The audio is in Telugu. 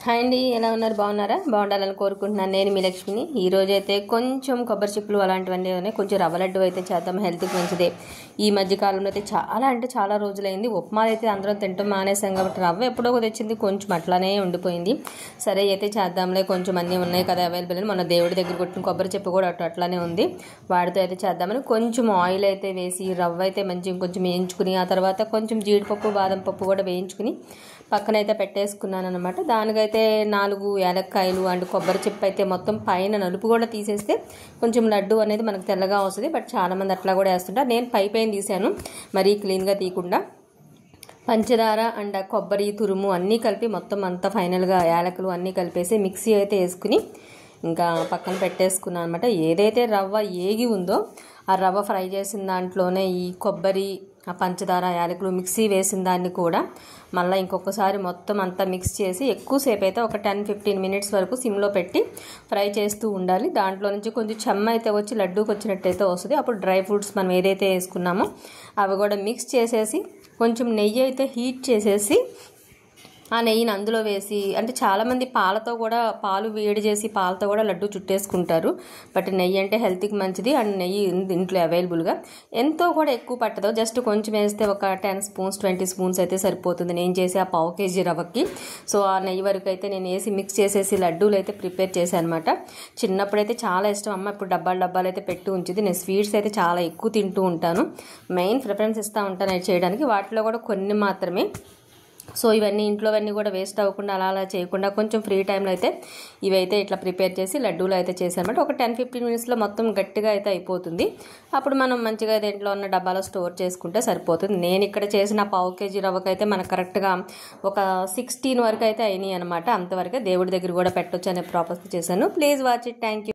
హాయ్ అండి, ఎలా ఉన్నారు? బాగున్నారా? బాగుండాలని కోరుకుంటున్నాను. నేను మీ లక్ష్మిని. ఈ రోజైతే కొంచెం కొబ్బరి చిప్పలు అలాంటివన్నీ ఉన్నాయి. కొంచెం రవ్వ లడ్డు అయితే చేద్దాం, హెల్త్కి మంచిదే. ఈ మధ్య కాలంలో అయితే చాలా రోజులైంది ఉప్మాలు అయితే అందరం తింటాం మానేసాం కాబట్టి రవ్వ ఎప్పుడో తెచ్చింది కొంచెం అట్లానే ఉండిపోయింది. సరే అయితే చేద్దాంలే, కొంచెం అన్నీ ఉన్నాయి కదా అవైలబుల్ అని. మన దేవుడి దగ్గర కొట్టిన కొబ్బరి చెప్పు కూడా అట్లానే ఉంది, వాడితో అయితే చేద్దామని కొంచెం ఆయిల్ అయితే వేసి రవ్వ అయితే మంచిగా కొంచెం వేయించుకుని, ఆ తర్వాత కొంచెం జీడిపప్పు బాదం పప్పు కూడా వేయించుకుని పక్కనైతే పెట్టేసుకున్నాను అనమాట. దానికైతే 4 యాలక్కాయలు అండ్ కొబ్బరి చెప్పు అయితే మొత్తం పైన నలుపు కూడా తీసేస్తే కొంచెం లడ్డు అనేది మనకు తెల్లగా వస్తుంది. బట్ చాలామంది అట్లా కూడా వేస్తుంటారు. నేను పైన తీసాను, మరీ క్లీన్గా తీయకుండా. పంచదార అండ్ కొబ్బరి తురుము అన్నీ కలిపి మొత్తం అంతా ఫైనల్గా యాలకులు అన్నీ కలిపేసి మిక్సీ అయితే వేసుకుని ఇంకా పక్కన పెట్టేసుకున్నాను అనమాట. ఏదైతే రవ్వ ఏగి ఉందో ఆ రవ్వ ఫ్రై చేసిన దాంట్లోనే ఈ కొబ్బరి, ఆ పంచదార, యాలకులు మిక్సీ వేసిన దాన్ని కూడా మళ్ళీ ఇంకొకసారి మొత్తం అంతా మిక్స్ చేసి ఎక్కువసేపు అయితే ఒక 10-15 మినిట్స్ వరకు సిమ్లో పెట్టి ఫ్రై చేస్తూ ఉండాలి. దాంట్లో నుంచి కొంచెం చెమ్మ అయితే వచ్చి లడ్డూకి వచ్చినట్టయితే వస్తుంది. అప్పుడు డ్రై ఫ్రూట్స్ మనం ఏదైతే వేసుకున్నామో అవి కూడా మిక్స్ చేసేసి కొంచెం నెయ్యి అయితే హీట్ చేసేసి ఆ నెయ్యిని అందులో వేసి, అంటే చాలామంది పాలు వేడి చేసి పాలతో కూడా లడ్డు చుట్టేసుకుంటారు. బట్ నెయ్యి అంటే హెల్త్కి మంచిది అండ్ నెయ్యి ఇంట్లో అవైలబుల్గా ఎంతో కూడా ఎక్కువ పట్టదు. జస్ట్ కొంచెం వేస్తే ఒక 10 స్పూన్స్ 20 స్పూన్స్ అయితే సరిపోతుంది నేను చేసి ఆ పావు కేజీ రవ్వకి. సో ఆ నెయ్యి వరకు అయితే నేను వేసి మిక్స్ చేసేసి లడ్డూలు అయితే ప్రిపేర్ చేశాను అనమాట. చిన్నప్పుడైతే చాలా ఇష్టం అమ్మ, ఇప్పుడు డబ్బాలు అయితే పెట్టి ఉంచింది. నేను స్వీట్స్ అయితే చాలా ఎక్కువ తింటూ ఉంటాను, మెయిన్ ప్రిఫరెన్స్ ఇస్తూ ఉంటాను అది చేయడానికి. వాటిలో కూడా కొన్ని మాత్రమే. సో ఇవన్నీ ఇంట్లోవన్నీ కూడా వేస్ట్ అవ్వకుండా అలా చేయకుండా కొంచెం ఫ్రీ టైంలో అయితే ఇవైతే ఇట్లా ప్రిపేర్ చేసి లడ్డూలు అయితే చేశానమాట. ఒక 10-15 మినిట్స్లో మొత్తం గట్టిగా అయితే అయిపోతుంది. అప్పుడు మనం మంచిగా దీంట్లో ఉన్న డబ్బాలో స్టోర్ చేసుకుంటే సరిపోతుంది. నేను ఇక్కడ చేసిన పావు కేజీ రవ్వకైతే మనకు కరెక్ట్గా ఒక 16 వరకు అయితే అయినాయి అనమాట. అంతవరకు దేవుడి దగ్గర కూడా పెట్టొచ్చు అనే ప్రాపర్స్ చేశాను. Please watch it. Thank you.